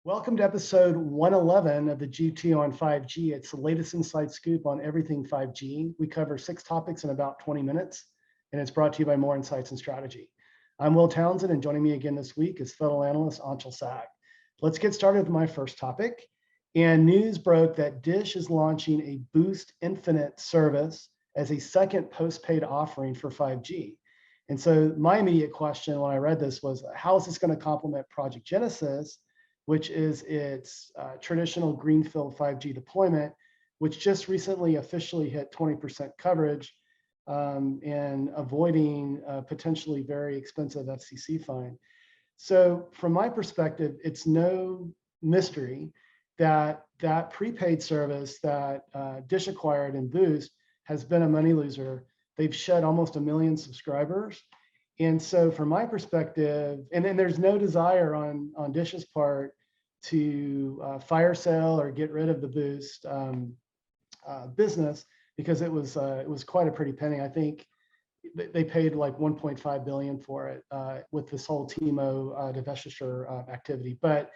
Welcome to episode 111 of the GT on 5G. It's the latest inside scoop on everything 5G. We cover 6 topics in about 20 minutes, and it's brought to you by More Insights and Strategy. I'm Will Townsend, and joining me again this week is fellow analyst Anshel Sag. Let's get started with my first topic. And news broke that Dish is launching a Boost Infinite service as a second postpaid offering for 5G. And so my immediate question when I read this was, how is this going to complement Project Genesis, which is its traditional greenfield 5G deployment, which just recently officially hit 20% coverage and avoiding a potentially very expensive FCC fine. So from my perspective, it's no mystery that that prepaid service that Dish acquired in Boost has been a money loser. They've shed almost 1 million subscribers. And so from my perspective, and then there's no desire on Dish's part to fire sale or get rid of the Boost business, because it was quite a pretty penny. I think they paid like 1.5 billion for it with this whole T-Mo divestiture activity. But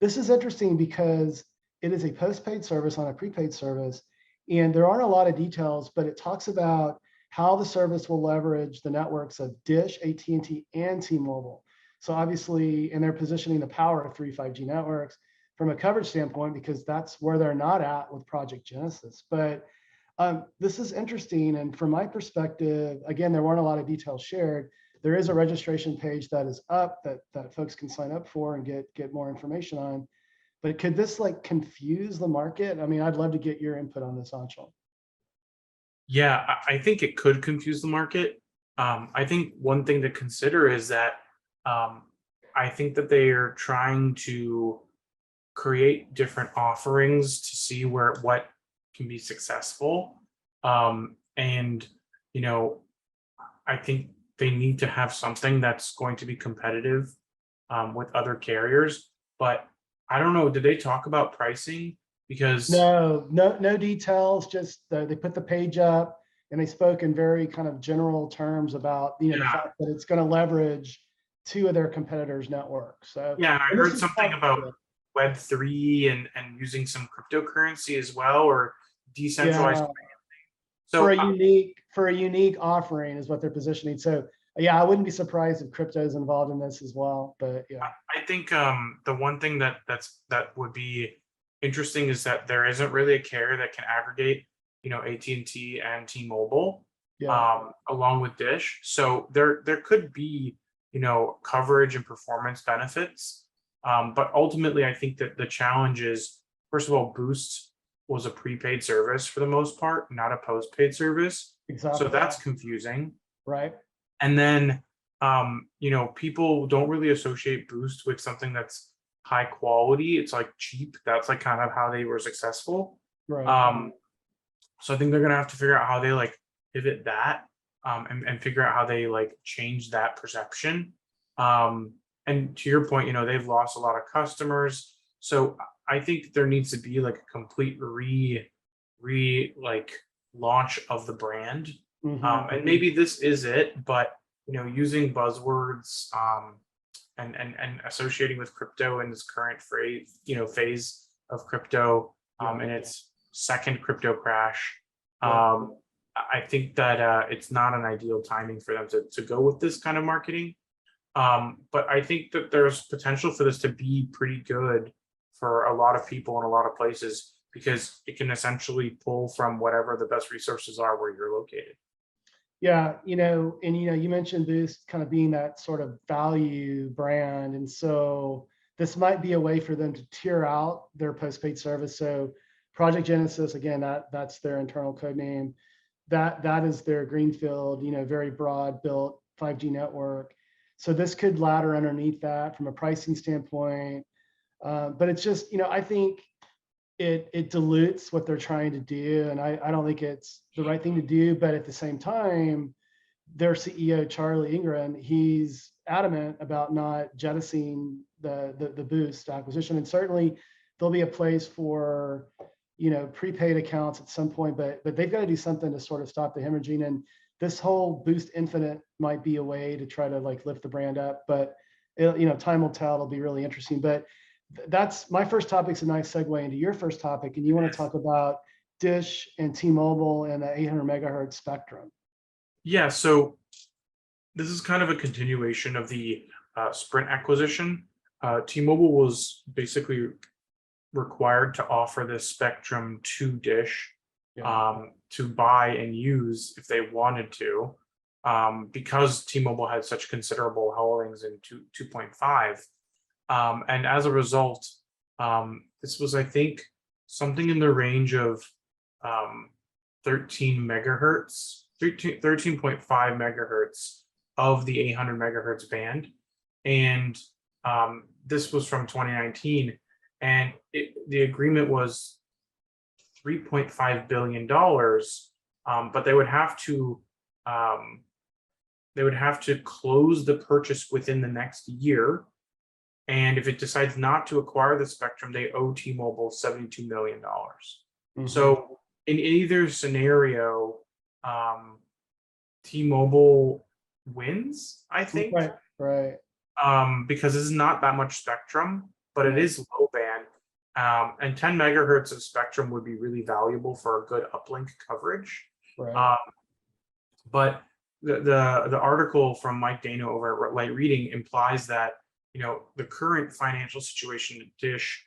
this is interesting because it is a postpaid service on a prepaid service, and there aren't a lot of details, but it talks about how the service will leverage the networks of Dish, AT&T, and T-Mobile. So obviously, and they're positioning the power of 3 5G networks from a coverage standpoint, because that's where they're not at with Project Genesis. But this is interesting. And from my perspective, again, there weren't a lot of details shared. There is a registration page that is up that folks can sign up for and get more information on. But could this like confuse the market? I mean, I'd love to get your input on this, Anshel. Yeah, I think it could confuse the market. I think one thing to consider is that I think that they are trying to create different offerings to see what can be successful. And, I think they need to have something that's going to be competitive with other carriers. But I don't know, did they talk about pricing? Because no details, just they put the page up and they spoke in very kind of general terms about the fact that it's going to leverage 2 of their competitors' networks. So yeah, I heard something about Web3 and using some cryptocurrency as well, or decentralized. So for a unique offering is what they're positioning. So yeah, I wouldn't be surprised if crypto is involved in this as well. But yeah, I think the one thing that would be interesting is that there isn't really a carrier that can aggregate, AT&T and T-Mobile, along with Dish. So there could be, coverage and performance benefits. But ultimately, I think that the challenge is, first of all, Boost was a prepaid service for the most part, not a postpaid service. Exactly. So that's confusing. Right. And then, people don't really associate Boost with something that's high quality. It's like cheap. That's like kind of how they were successful. Right. So I think they're gonna have to figure out how they like pivot that and figure out how they like change that perception. And to your point, they've lost a lot of customers. So I think there needs to be like a complete like launch of the brand. And maybe this is it, but using buzzwords and associating with crypto in this current phase of crypto and its second crypto crash. I think that it's not an ideal timing for them to go with this kind of marketing. But I think that there's potential for this to be pretty good for a lot of people in a lot of places, because it can essentially pull from whatever the best resources are where you're located. Yeah, you mentioned Boost kind of being that sort of value brand. And so this might be a way for them to tier out their postpaid service. So Project Genesis, again, that's their internal code name. That is their greenfield, very broad built 5G network. So this could ladder underneath that from a pricing standpoint. But it's just, I think it dilutes what they're trying to do. And I don't think it's the right thing to do. But at the same time, their CEO, Charlie Ingram, he's adamant about not jettisoning the Boost acquisition. And certainly there'll be a place for, prepaid accounts at some point, but they've got to do something to sort of stop the hemorrhaging. And this whole Boost Infinite might be a way to try to like lift the brand up. But time will tell. It'll be really interesting. But that's my first topic's a nice segue into your first topic, and you want to talk about Dish and T-Mobile and the 800 megahertz spectrum. Yeah, so this is kind of a continuation of the Sprint acquisition. T-Mobile was basically required to offer this spectrum to Dish to buy and use if they wanted to, because T-Mobile had such considerable holdings in 2.5. And as a result, this was, I think, something in the range of 13 megahertz, 13.5 megahertz of the 800 megahertz band. And this was from 2019. And the agreement was $3.5 billion, but they would have to close the purchase within the next year. And if it decides not to acquire the spectrum, they owe T-Mobile $72 million. So in either scenario, T-Mobile wins, I think. Right. Because this is not that much spectrum, but it is low band. And 10 megahertz of spectrum would be really valuable for a good uplink coverage. Right. But the article from Mike Dano over at Light Reading implies that, the current financial situation at Dish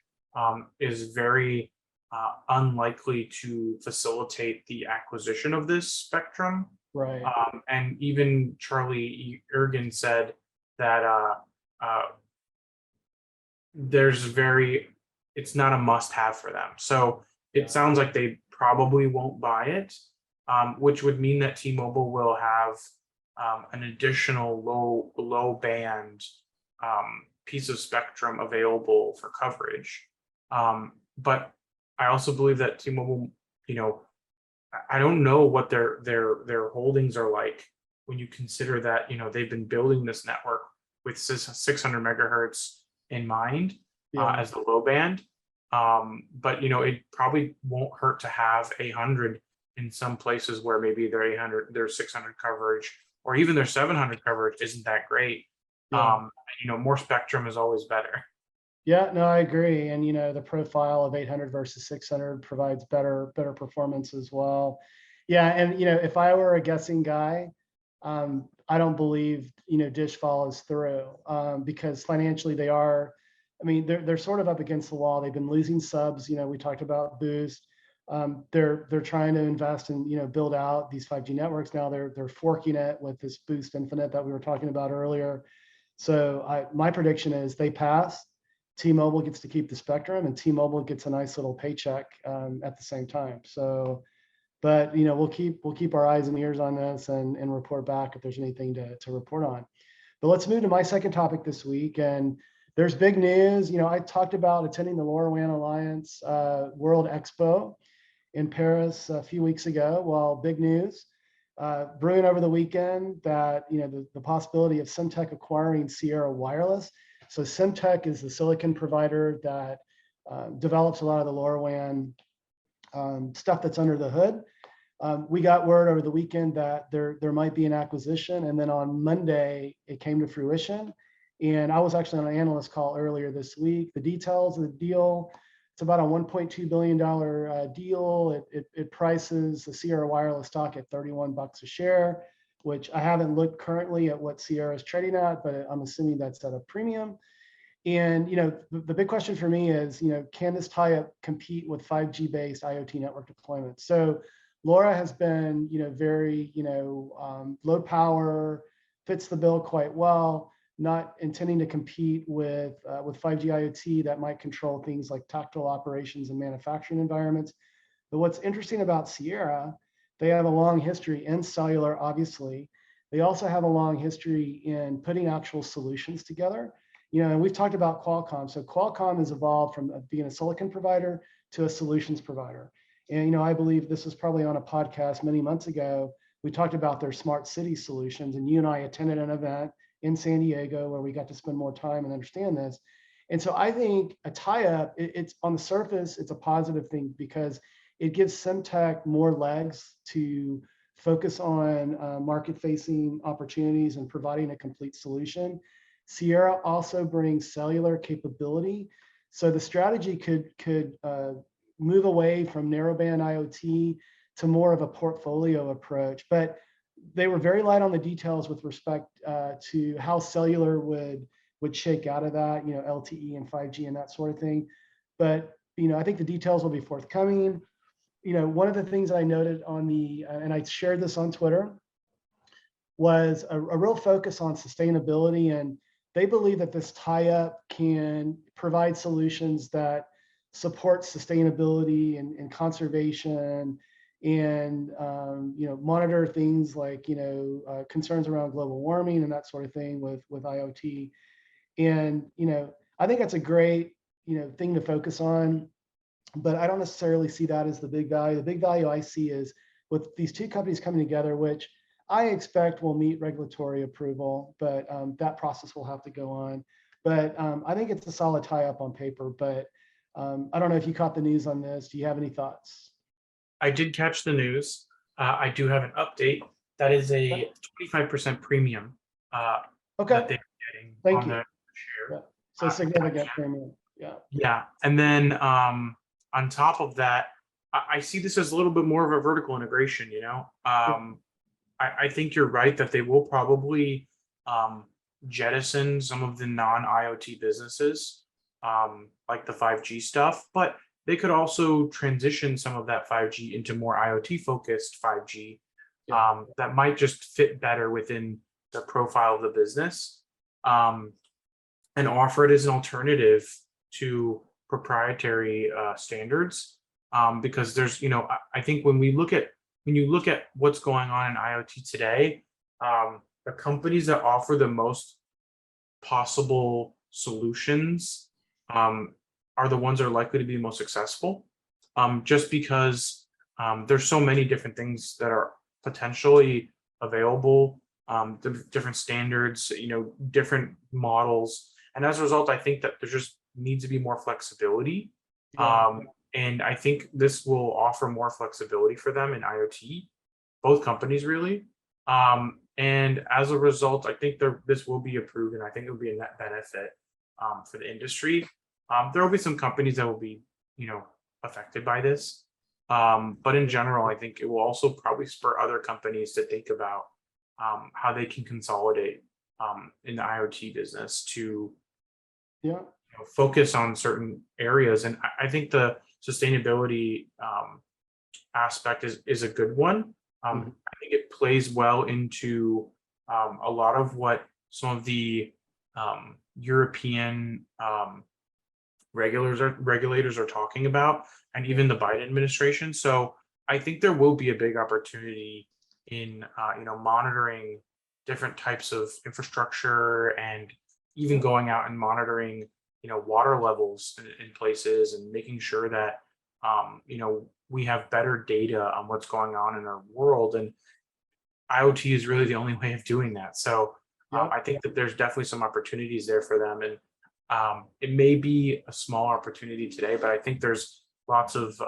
is very unlikely to facilitate the acquisition of this spectrum. Right. And even Charlie Ergen said that it's not a must-have for them. So it sounds like they probably won't buy it, which would mean that T-Mobile will have an additional low band piece of spectrum available for coverage. But I also believe that T-Mobile, I don't know what their holdings are like when you consider that, they've been building this network with 600 megahertz in mind as the low band. But, it probably won't hurt to have 800 in some places where maybe their 600 coverage or even their 700 coverage isn't that great. More spectrum is always better. Yeah, no, I agree. And, the profile of 800 versus 600 provides better performance as well. Yeah. And, if I were a guessing guy, I don't believe, Dish follows through because financially they're sort of up against the wall. They've been losing subs. We talked about Boost. They're trying to invest and, build out these 5G networks. Now they're forking it with this Boost Infinite that we were talking about earlier. So my prediction is they pass. T-Mobile gets to keep the spectrum, and T-Mobile gets a nice little paycheck at the same time. So, but we'll keep our eyes and ears on this and report back if there's anything to report on. But let's move to my second topic this week, and there's big news. I talked about attending the LoRaWAN Alliance World Expo in Paris a few weeks ago. Well, big news. Brewing over the weekend that the possibility of Semtech acquiring Sierra Wireless. So Semtech is the silicon provider that develops a lot of the LoRaWAN stuff that's under the hood. We got word over the weekend that there might be an acquisition, and then on Monday it came to fruition. And I was actually on an analyst call earlier this week. The details of the deal. It's about a $1.2 billion deal. It prices the Sierra Wireless stock at $31 a share, which I haven't looked currently at what Sierra is trading at, but I'm assuming that's at a premium. And the big question for me is, can this tie-up compete with 5G-based IoT network deployments? So LoRa has been, very, low power, fits the bill quite well. Not intending to compete with 5G IoT that might control things like tactile operations and manufacturing environments. But what's interesting about Sierra, they have a long history in cellular, obviously. They also have a long history in putting actual solutions together. And we've talked about Qualcomm. So Qualcomm has evolved from being a silicon provider to a solutions provider. And, I believe this was probably on a podcast many months ago. We talked about their smart city solutions, and you and I attended an event in San Diego where we got to spend more time and understand this. And so I think a tie-up, it's on the surface, it's a positive thing because it gives Semtech more legs to focus on market-facing opportunities and providing a complete solution. Sierra also brings cellular capability. So the strategy could move away from narrowband IoT to more of a portfolio approach. But they were very light on the details with respect to how cellular would shake out of that, LTE and 5G and that sort of thing. But I think the details will be forthcoming. One of the things I noted on and I shared this on Twitter, was a real focus on sustainability. And they believe that this tie-up can provide solutions that support sustainability and conservation and monitor things like concerns around global warming and that sort of thing with IoT. And I think that's a great thing to focus on, but I don't necessarily see that as the big value. The big value I see is with these two companies coming together, which I expect will meet regulatory approval, but that process will have to go on. But I think it's a solid tie-up on paper, but I don't know if you caught the news on this. Do you have any thoughts? I did catch the news. I do have an update. That is a 25% premium that Okay, they're getting thank on you. the share. Yeah. So significant premium. Yeah. Yeah. And then on top of that, I see this as a little bit more of a vertical integration, I think you're right that they will probably jettison some of the non-IoT businesses, like the 5G stuff, but they could also transition some of that 5G into more IoT focused 5G that might just fit better within the profile of the business, and offer it as an alternative to proprietary standards. Because there's, I think when you look at what's going on in IoT today, the companies that offer the most possible solutions are the ones that are likely to be most successful, just because there's so many different things that are potentially available, different standards, different models. And as a result, I think that there just needs to be more flexibility. And I think this will offer more flexibility for them in IoT, both companies really. And as a result, I think this will be approved, and I think it will be a net benefit for the industry. There will be some companies that will be, affected by this. But in general, I think it will also probably spur other companies to think about how they can consolidate in the IoT business to focus on certain areas. And I think the sustainability aspect is a good one. I think it plays well into a lot of what some of the European regulators are talking about, and even the Biden administration. So I think there will be a big opportunity in monitoring different types of infrastructure, and even going out and monitoring water levels in places, and making sure that we have better data on what's going on in our world. And IoT is really the only way of doing that. So I think that there's definitely some opportunities there for them. And it may be a small opportunity today, but I think there's lots of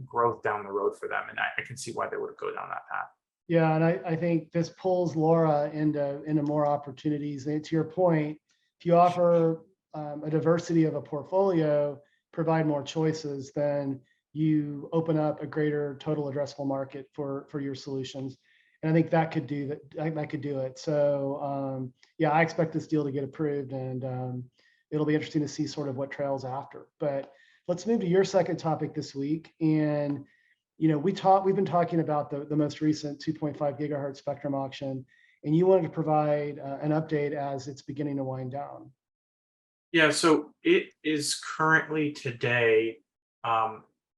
growth down the road for them. And I can see why they would go down that path. Yeah, and I think this pulls LoRa into more opportunities. And to your point, if you offer a diversity of a portfolio, provide more choices, then you open up a greater total addressable market for your solutions. And I think that could do that. That could do it. So yeah, I expect this deal to get approved, and it'll be interesting to see sort of what trails after. But let's move to your second topic this week. And we've been talking about the most recent 2.5 gigahertz spectrum auction, and you wanted to provide an update as it's beginning to wind down. Yeah, so it is currently today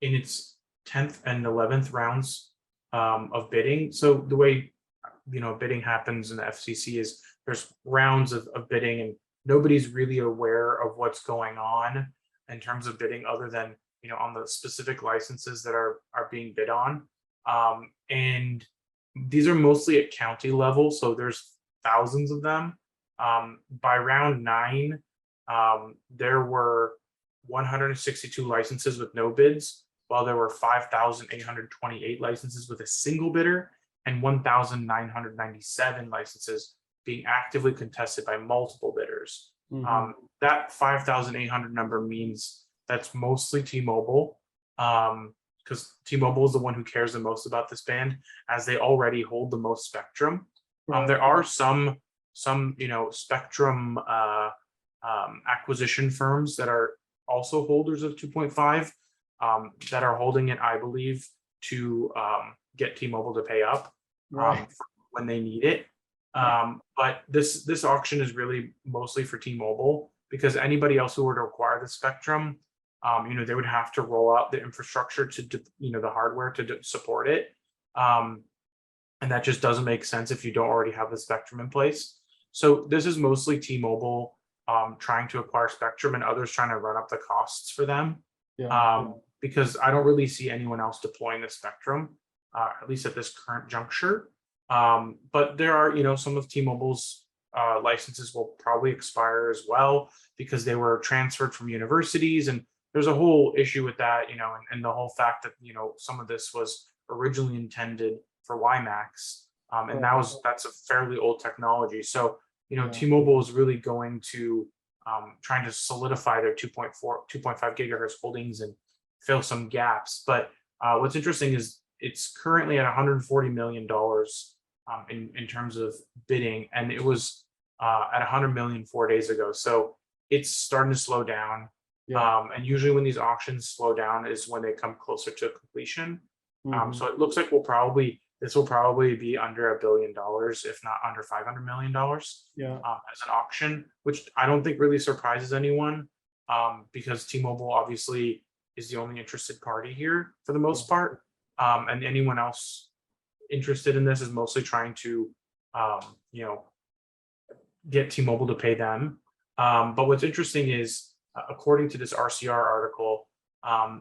in its 10th and 11th rounds of bidding. So the way bidding happens in the FCC is there's rounds of bidding, and nobody's really aware of what's going on in terms of bidding, other than on the specific licenses that are being bid on. And these are mostly at county level, so there's thousands of them. By round 9, there were 162 licenses with no bids, while there were 5,828 licenses with a single bidder, and 1,997 licenses being actively contested by multiple bidders. That 5,800 number means that's mostly T-Mobile, because T-Mobile is the one who cares the most about this band, as they already hold the most spectrum. There are some spectrum acquisition firms that are also holders of 2.5, that are holding it, I believe, to get T-Mobile to pay up when they need it. But this auction is really mostly for T-Mobile, because anybody else who were to acquire the spectrum, they would have to roll out the infrastructure to the hardware to support it. And that just doesn't make sense if you don't already have the spectrum in place. So this is mostly T-Mobile trying to acquire spectrum, and others trying to run up the costs for them. Because I don't really see anyone else deploying the spectrum, at least at this current juncture. But there are, some of T-Mobile's licenses will probably expire as well, because they were transferred from universities, and there's a whole issue with that, and the whole fact that some of this was originally intended for WiMAX, and that's a fairly old technology. So T-Mobile is really going to trying to solidify their 2.5 gigahertz holdings and fill some gaps. But what's interesting is it's currently at $140 million in terms of bidding, and it was at 100 million 4 days ago. So it's starting to slow down. And usually when these auctions slow down is when they come closer to completion. So it looks like this will probably be under $1 billion, if not under $500 million, as an auction, which I don't think really surprises anyone, because T-Mobile obviously is the only interested party here for the most part. And anyone else interested in this is mostly trying to, get T-Mobile to pay them. But what's interesting is, according to this RCR article,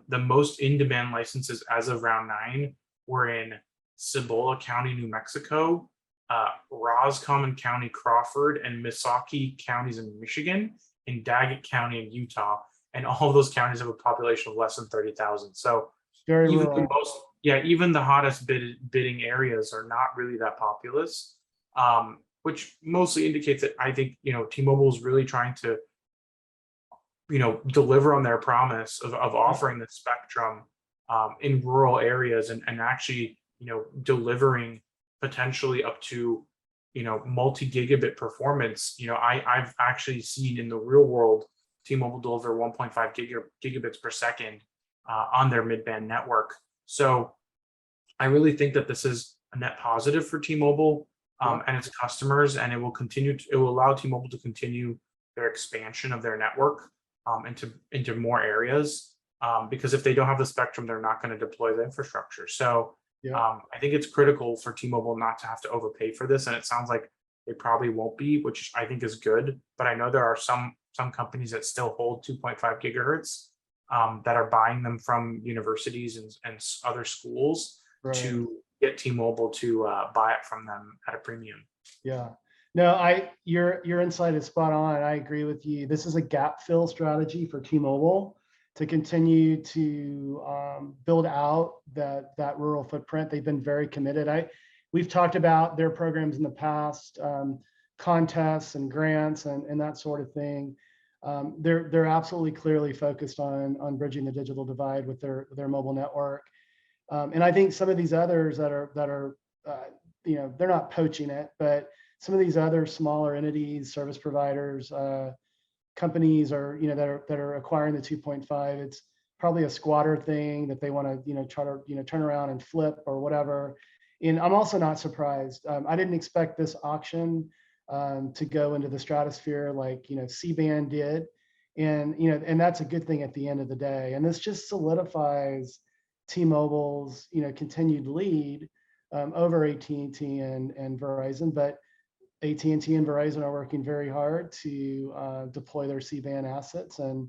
the most in-demand licenses as of round 9 were in Cibola County, New Mexico, Roscommon County, Crawford, and Missaukee counties in Michigan, and Daggett County in Utah. And all of those counties have a population of less than 30,000. So even the hottest bidding areas are not really that populous, which mostly indicates that I think T-Mobile is really trying to deliver on their promise of offering the spectrum in rural areas, and actually delivering potentially up to multi-gigabit performance. I've actually seen in the real world T-Mobile deliver 1.5 gigabits per second on their mid-band network. So I really think that this is a net positive for T-Mobile and its customers, and it will allow T-Mobile to continue their expansion of their network into more areas, because if they don't have the spectrum, they're not going to deploy the infrastructure. So I think it's critical for T-Mobile not to have to overpay for this, and it sounds like they probably won't be, which I think is good. But I know there are some companies that still hold 2.5 gigahertz that are buying them from universities and other schools to get T-Mobile to buy it from them at a premium. No, your insight is spot on. I agree with you. This is a gap fill strategy for T-Mobile to continue to build out that rural footprint. They've been very committed. We've talked about their programs in the past, contests and grants and that sort of thing. They're absolutely clearly focused on bridging the digital divide with their mobile network. And I think some of these others that are they're not poaching it, but some of these other smaller entities, service providers, companies are that are acquiring the 2.5. It's probably a squatter thing that they want to try to turn around and flip or whatever. And I'm also not surprised. I didn't expect this auction to go into the stratosphere like C-band did, and that's a good thing at the end of the day. And this just solidifies T-Mobile's continued lead over AT&T and Verizon. But AT&T and Verizon are working very hard to deploy their C-band assets, and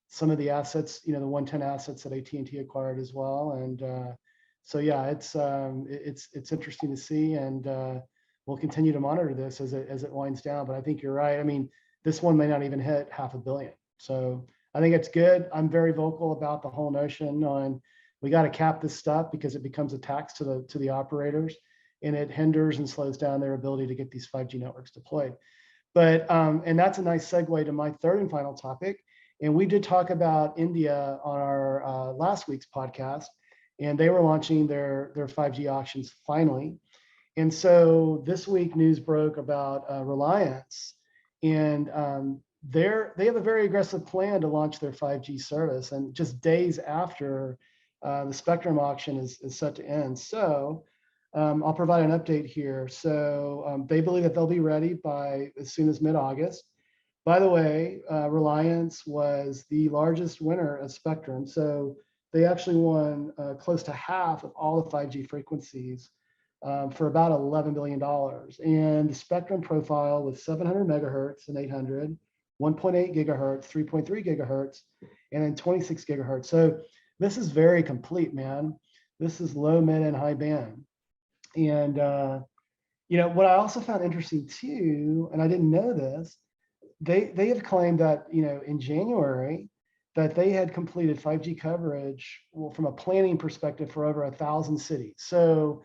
some of the assets, the 110 assets that AT&T acquired as well. And so yeah, it's interesting to see, and we'll continue to monitor this as it winds down. But I think you're right. I mean, this one may not even hit $500 million. So I think it's good. I'm very vocal about the whole notion on we got to cap this stuff because it becomes a tax to the operators, and it hinders and slows down their ability to get these 5G networks deployed. But and that's a nice segue to my third and final topic, And we did talk about India on our last week's podcast, and they were launching their 5G auctions finally. And so this week news broke about Reliance, and they have a very aggressive plan to launch their 5G service, and just days after the spectrum auction is set to end. So I'll provide an update here. So they believe that they'll be ready by as soon as mid-August. By the way, Reliance was the largest winner of spectrum. So they actually won close to half of all the 5G frequencies for about $11 billion. And the spectrum profile was 700 megahertz and 800, 1.8 gigahertz, 3.3 gigahertz, and then 26 gigahertz. So this is very complete, man. This is low, mid, and high band. And what I also found interesting too, and I didn't know this, they have claimed that in January that they had completed 5G coverage, well, from a planning perspective, for over 1,000 cities. So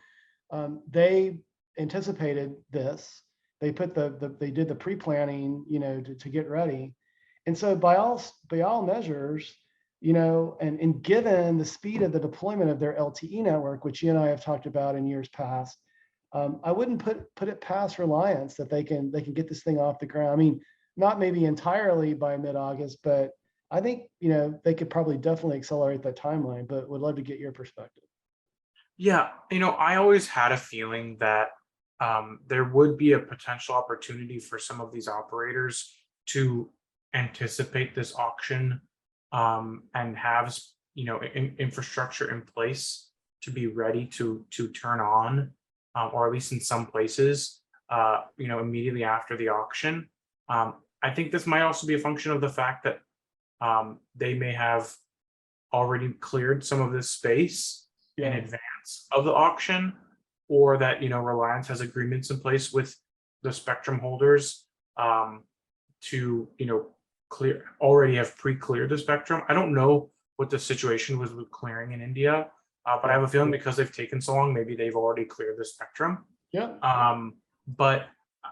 they anticipated this. They put they did the pre-planning, to get ready. And so by all measures, and given the speed of the deployment of their LTE network, which you and I have talked about in years past, I wouldn't put it past Reliance that they can get this thing off the ground. I mean, not maybe entirely by mid-August, but I think they could probably definitely accelerate that timeline. But would love to get your perspective. Yeah, I always had a feeling that there would be a potential opportunity for some of these operators to anticipate this auction and have infrastructure in place to be ready to turn on, or at least in some places, immediately after the auction. I think this might also be a function of the fact that they may have already cleared some of this space in advance of the auction, or that Reliance has agreements in place with the spectrum holders to already have pre-cleared the spectrum. I don't know what the situation was with clearing in India, but I have a feeling because they've taken so long, maybe they've already cleared the spectrum. But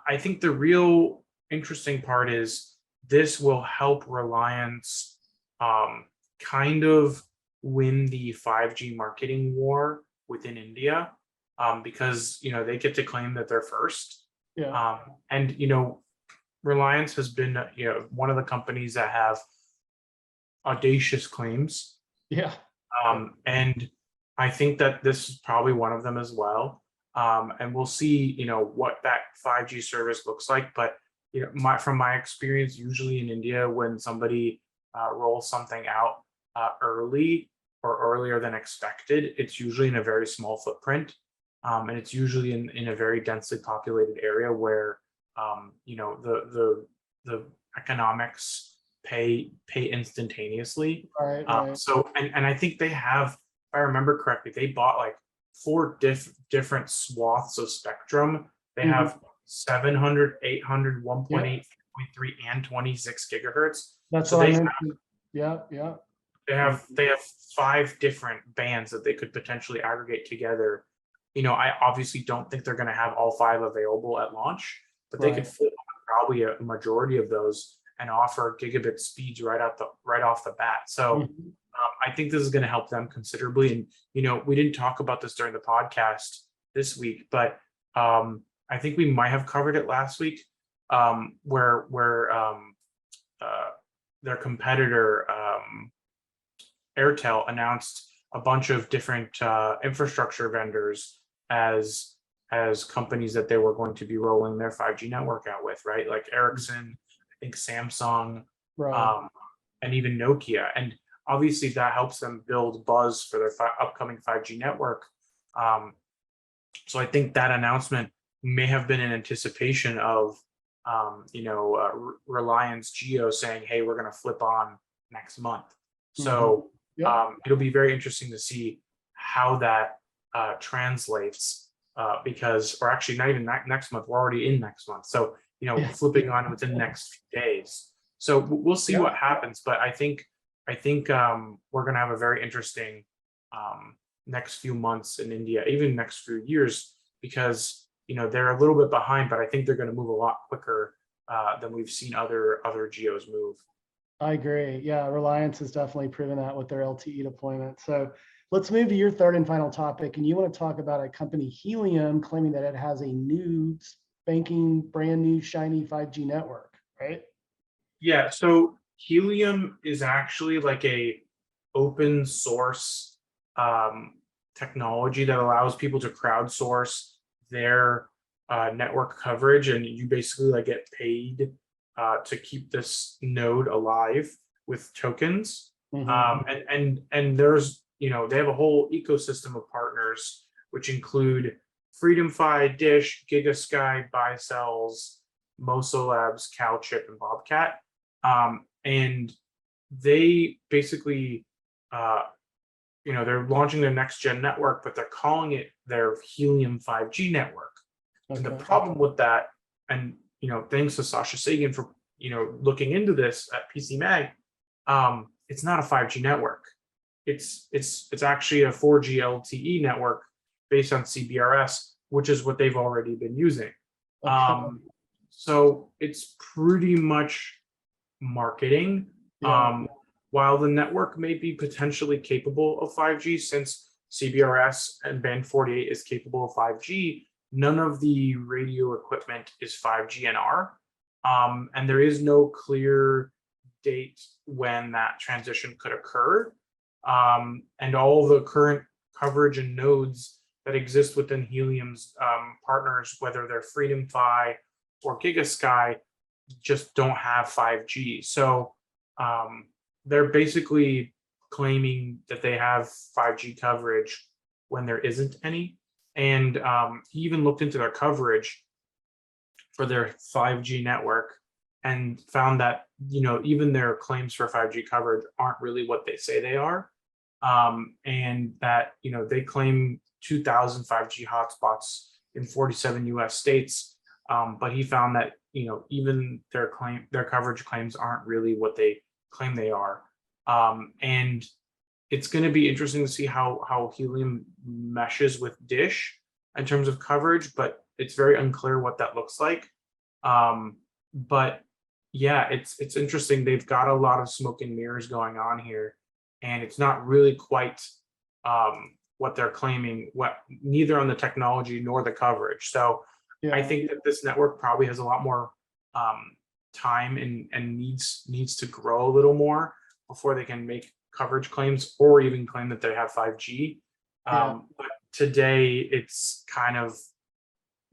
I think the real interesting part is this will help Reliance kind of win the 5G marketing war within India, because they get to claim that they're first. And Reliance has been one of the companies that have audacious claims. And I think that this is probably one of them as well. And we'll see what that 5G service looks like. But from my experience, usually in India, when somebody rolls something out early or earlier than expected, it's usually in a very small footprint, and it's usually in a very densely populated area where the economics pay instantaneously. So and I think they have, if I remember correctly, they bought like 4 different swaths of spectrum. They have 700, 800, 1.8, 3.3, and 26 gigahertz. That's so what they I mentioned. They have 5 different bands that they could potentially aggregate together. I obviously don't think they're going to have all 5 available at launch, but they could flip probably a majority of those and offer gigabit speeds right off the bat. So I think this is going to help them considerably. And we didn't talk about this during the podcast this week, but I think we might have covered it last week, where their competitor Airtel announced a bunch of different infrastructure vendors as companies that they were going to be rolling their 5G network out with, right? Like Ericsson, I think Samsung, and even Nokia. And obviously that helps them build buzz for their upcoming 5G network. So I think that announcement may have been in anticipation of Reliance Jio saying, hey, we're going to flip on next month. So it'll be very interesting to see how that translates, because, or actually not even next month, we're already in next month. So, flipping on within the next few days. So we'll see what happens. But I think we're going to have a very interesting next few months in India, even next few years, because they're a little bit behind, but I think they're going to move a lot quicker than we've seen other geos move. I agree. Yeah, Reliance has definitely proven that with their LTE deployment. So let's move to your third and final topic. And you want to talk about a company, Helium, claiming that it has a new spanking, brand new, shiny 5G network, right? Yeah, so Helium is actually like a open source technology that allows people to crowdsource their network coverage, and you basically like get paid to keep this node alive with tokens. And there's, they have a whole ecosystem of partners, which include Freedom Fi, Dish, GigaSky, Bicells, Moso Labs, CalChip, and Bobcat. And they basically, they're launching their next gen network, but they're calling it their Helium 5G network. And the problem with that, and thanks to Sascha Segan for looking into this at PC Mag, it's not a 5G network. It's actually a 4G LTE network based on CBRS, which is what they've already been using. So it's pretty much marketing. While the network may be potentially capable of 5G, since CBRS and band 48 is capable of 5G, none of the radio equipment is 5G NR. And there is no clear date when that transition could occur. And all the current coverage and nodes that exist within Helium's partners, whether they're Freedom Fi or GigaSky, just don't have 5G. So they're basically claiming that they have 5G coverage when there isn't any. And he even looked into their coverage for their 5G network and found that, even their claims for 5G coverage aren't really what they say they are. And that, they claim 2,000 5G hotspots in 47 US states. But he found that, even their coverage claims aren't really what they claim they are. And it's going to be interesting to see how Helium meshes with Dish in terms of coverage, but it's very unclear what that looks like. But yeah, it's interesting. They've got a lot of smoke and mirrors going on here, and it's not really quite what they're claiming, neither on the technology nor the coverage. So I think that this network probably has a lot more time and needs to grow a little more before they can make coverage claims or even claim that they have 5G. But today it's kind of,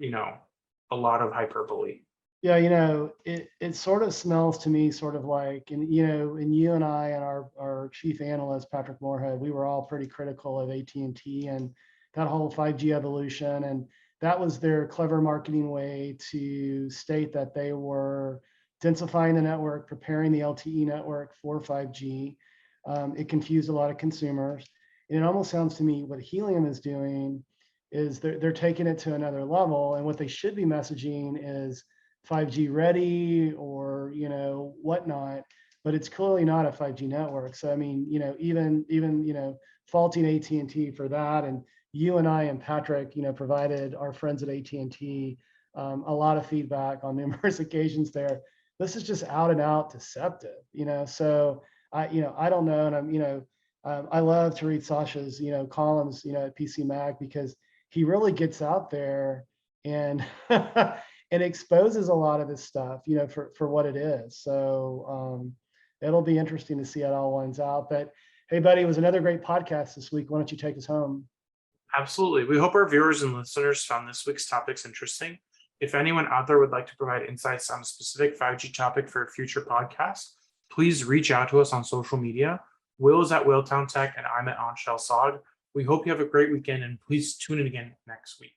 a lot of hyperbole. Yeah, it sort of smells to me sort of like, and you and I and our chief analyst, Patrick Moorhead, we were all pretty critical of AT&T and that whole 5G evolution. And that was their clever marketing way to state that they were densifying the network, preparing the LTE network for 5G. It confused a lot of consumers. And it almost sounds to me what Helium is doing is they're taking it to another level. And what they should be messaging is 5G ready or, whatnot, but it's clearly not a 5G network. So, I mean, even faulting AT&T for that. And you and I and Patrick, provided our friends at AT&T a lot of feedback on numerous occasions there. This is just out and out deceptive, so I don't know. And I love to read Sascha's, columns, at PC Mag, because he really gets out there and and exposes a lot of this stuff, for what it is. So it'll be interesting to see how it all winds out. But hey, buddy, it was another great podcast this week. Why don't you take us home? Absolutely. We hope our viewers and listeners found this week's topics interesting. If anyone out there would like to provide insights on a specific 5G topic for a future podcast, please reach out to us on social media. Will is at Willtown Tech and I'm at Anshel. We hope you have a great weekend, and please tune in again next week.